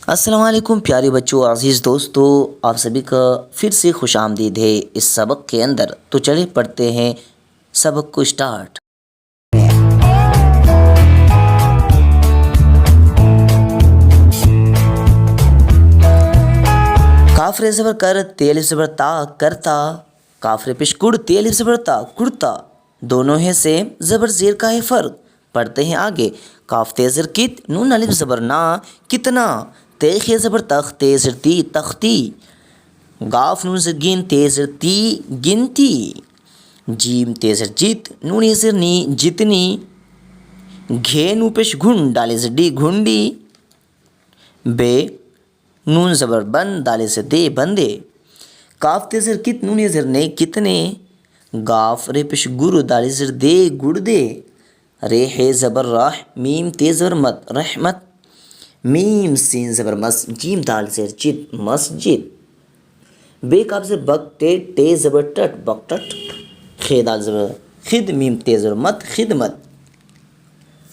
अस्सलाम वालेकुम प्यारे बच्चों, अज़ीज़ दोस्तों, आप सभी का फिर से खुश आमदीद है इस सबक के अंदर। तो चलिए पढ़ते हैं सबक को स्टार्ट। काफ रे ज़बर कर, ते अलिफ ज़बर ता, करता। काफ रे पेश कुड़, ते अलिफ ज़बर ता, कुड़ता। दोनों है सेम, ज़बर ज़ेर का है फ़र्क। पढ़ते हैं आगे। काफ ते ज़र कित, नून अलिफ ज़बर ना, कितना। ते खे ज़बर तख, ते ज़र ती, तख्ती। गाफ नून ज़र गिन, ते ज़र ती, गिनती। जीम ते ज़र जित, नून ये ज़र नी, जितनी। घे नू पेश घुन, डाले ज़र डी, घुंडी। बे नून ज़बर बन, दाले से दे, बंदे। काफ ते ज़र कित, नून ये ज़र ने, कितने। गाफ रे पेश गुरु, दाले ज़र दे, गुड़दे। रे हे ज़बर राह, मीम ते ज़बर मत, रहमत। मीम सीन ज़बर मस, जीम दाल ज़र जित, मस्जिद। बे काफ ज़र बक, टे ज़बर टट, बकटट। खे दाल ज़बर खिद, मीम ते ज़बर मत, खिदमत।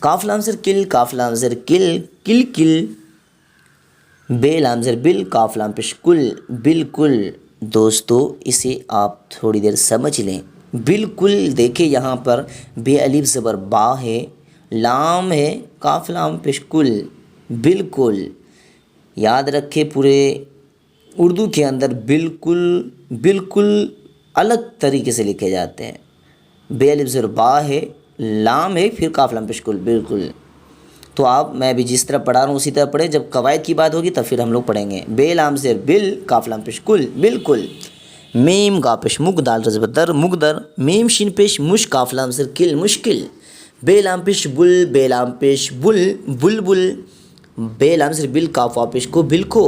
काफ लाम ज़र किल, काफ लाम ज़र किल, किल किल। बे लाम ज़र बिल, काफ लाम पेश कुल, बिल्कुल। दोस्तों इसे आप थोड़ी देर समझ लें। बिल्कुल देखिए यहाँ पर बे अलिफ ज़बर बा है, लाम है, काफ लाम पेश कुल, बिल्कुल। याद रखें पूरे उर्दू के अंदर बिल्कुल बिल्कुल अलग तरीके से लिखे जाते हैं। बे अलिफ ज़बर बा है, लाम है, फिर काफ लाम पेश कुल, बिल्कुल। तो आप मैं भी जिस तरह पढ़ा रहा हूँ उसी तरह पढ़े। जब कवायद की बात होगी तब फिर हम लोग पढ़ेंगे। बे लाम ज़ेर बिल, काफ लाम पेश कुल, बिल्कुल। मीम गा पेश मुग, दाल ज़बर दर, मुगदर। मीम शिन पेश मुश, काफ लाम ज़र किल, मुश्किल। बे लाम पेश बुल, बे लाम पेश बुल, बुलबुल। बे लाम ज़र बिल, काफ वा पेश को, बिलको।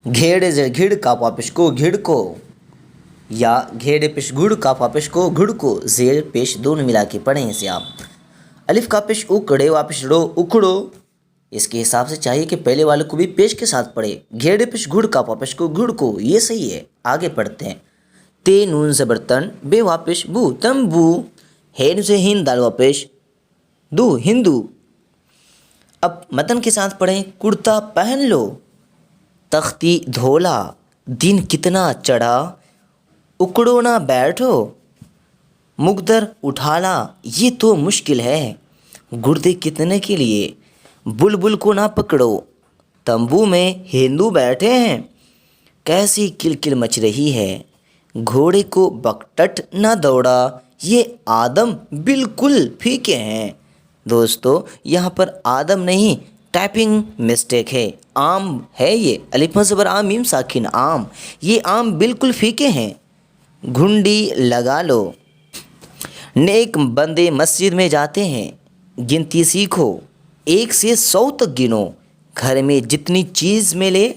घेड़े ज़र घिड़, काफ वा पेश को, घिड़ को। या घेड़े पेश गुड़, काफ वा पेश को, घुड़ को। ज़ेर पेश दोनों मिला के पढ़ें इसे आप। अलिफ का पेश उकड़े, वापिश रो, उखड़ो। इसके हिसाब से चाहिए कि पहले वाले को भी पेश के साथ पढ़े। घेड़े पेश गुड़, का वापिश को, गुड़ को। ये सही है। आगे पढ़ते हैं। ते नून ज़बर तन, बे वापिश बू, तंबू। हेन से हिंद, दाल वापिश दू, हिंदू। अब मतन के साथ पढ़ें। कुर्ता पहन लो, तख्ती धोला, दिन कितना चढ़ा, उकड़ो ना बैठो, मुकदर उठाला, ये तो मुश्किल है, गुर्दे कितने के लिए, बुलबुल को ना पकड़ो, तंबू में हिंदू बैठे हैं, कैसी किलकिल मच रही है, घोड़े को बकटट ना दौड़ा, ये आदम बिल्कुल फीके हैं। दोस्तों यहाँ पर आदम नहीं, टाइपिंग मिस्टेक है। आम है ये, अलिफ ज़बर आम, मीम साकिन, आम। ये आम बिल्कुल फीके हैं। घुंडी लगा लो। नेक बंदे मस्जिद में जाते हैं, गिनती सीखो, 1 से 100 तक गिनो। घर में जितनी चीज़ मिले,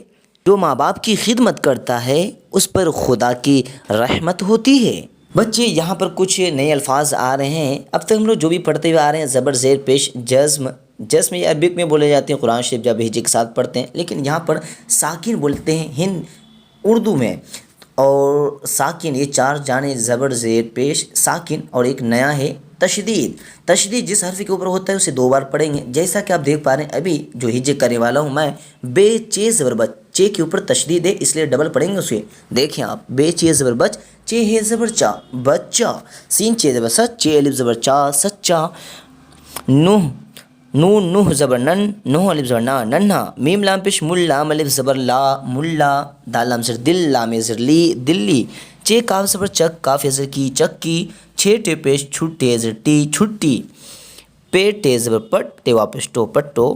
जो माँ बाप की खिदमत करता है उस पर खुदा की रहमत होती है। बच्चे यहाँ पर कुछ नए अल्फाज आ रहे हैं। अब तक हम लोग जो भी पढ़ते हुए आ रहे हैं, ज़बर ज़ेर पेश जज़्म। जज़्म ये अरबिक में बोले जाते हैं, कुरान शरीफ जब हिज्जे के साथ पढ़ते हैं, लेकिन यहाँ पर साकिन बोलते हैं हिंद उर्दू में। और साकिन ये 4 जाने, ज़बर ज़ेर पेश साकिन, और एक नया है तशदीद। तशदीद जिस हर्फ के ऊपर होता है उसे 2 बार पढ़ेंगे। जैसा कि आप देख पा रहे हैं अभी जो हिज्जे करने वाला हूँ मैं, बे चे ज़बर बच, चे के ऊपर तशदीद है इसलिए डबल पढ़ेंगे उसे। देखें आप, बे चे ज़बर बच, चे हे ज़बर चा, बच्चा। सीन चे ज़बर सच, चे अलिफ ज़बर चा, सच्चा। नूह, नून नूह ज़बर नन, नूह अलिफ ज़बर ना, नन्हा। मीम लाम पेश मुल, लाम अलिफ ज़बर ला, मुल्ला। दाल लाम ज़र दिल, लाम ज़र ली, दिल्ली। चे काफ ज़बर चक, काफ ज़र की, चक्की। छे टे पेश छुट, टे ज़र टी, छुट्टी। पे टे ज़बर पट, टे वापस टो, पट्टो।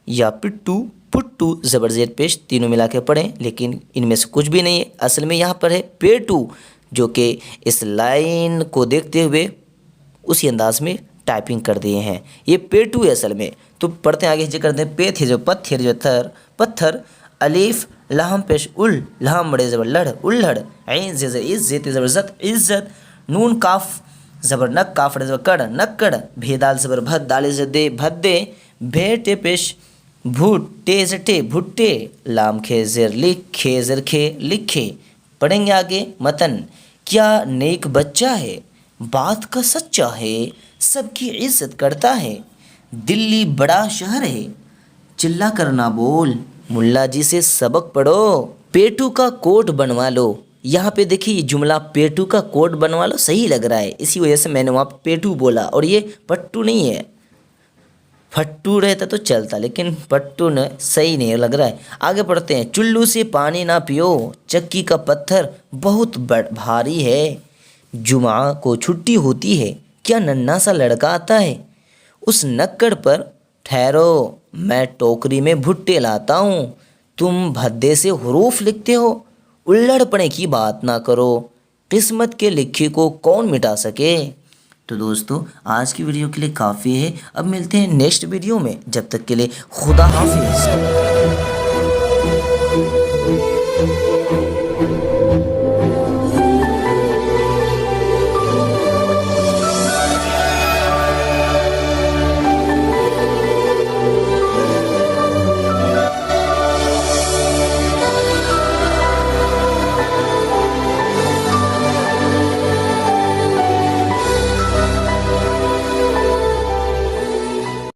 या पिट्टू, पुट्टू। ज़बर ज़ेर पेश तीनों मिला के पढ़ें, लेकिन इनमें से कुछ भी नहीं है। असल में यहाँ पर है पेटू, जो कि इस लाइन को देखते हुए उसी अंदाज में टाइपिंग कर दिए हैं। ये पेटू है असल में। तो पढ़ते हैं आगे, हिज्जे करते हैं। पे थे जो पत्थर, जो थर, पत्थर। अलीफ लाम पेश उल, लाम बड़े ज़बर लड़, उल्लड़। ऐन ज़ेर इज़्ज़त, ज़बर ज़त, इज़्ज़त। नून काफ ज़बर नक, काफ ज़बर कड़, नक्कड़। भेदाल ज़बर भद, दाल ज़र दे, भद्दे। भे टे पेश भूट, टे ज़र टे, भुट्टे। लाम खे ज़ेर लिख, खे ज़र खे, लिखे। पढ़ेंगे आगे मतन। क्या नेक बच्चा है, बात का सच्चा है, सबकी इज्जत करता है, दिल्ली बड़ा शहर है, चिल्ला कर ना बोल, मुल्ला जी से सबक पढ़ो। पेटू का कोट बनवा लो। यहाँ पे देखिए ये जुमला पेटू का कोट बनवा लो सही लग रहा है, इसी वजह से मैंने वहाँ पे पेटू बोला, और ये पट्टू नहीं है। फट्टू रहता तो चलता, लेकिन पट्टू न सही नहीं लग रहा है। आगे पढ़ते हैं। चुल्लू से पानी ना पियो, चक्की का पत्थर बहुत भारी है। जुमा को छुट्टी होती है, क्या नन्हा सा लड़का आता है। उस नक्कड़ पर ठहरो, मैं टोकरी में भुट्टे लाता हूँ, तुम भद्दे से हरूफ लिखते हो। उल्लड़पने की बात ना करो, किस्मत के लिखे को कौन मिटा सके। तो दोस्तों आज की वीडियो के लिए काफ़ी है, अब मिलते हैं नेक्स्ट वीडियो में, जब तक के लिए खुदा हाफिज़।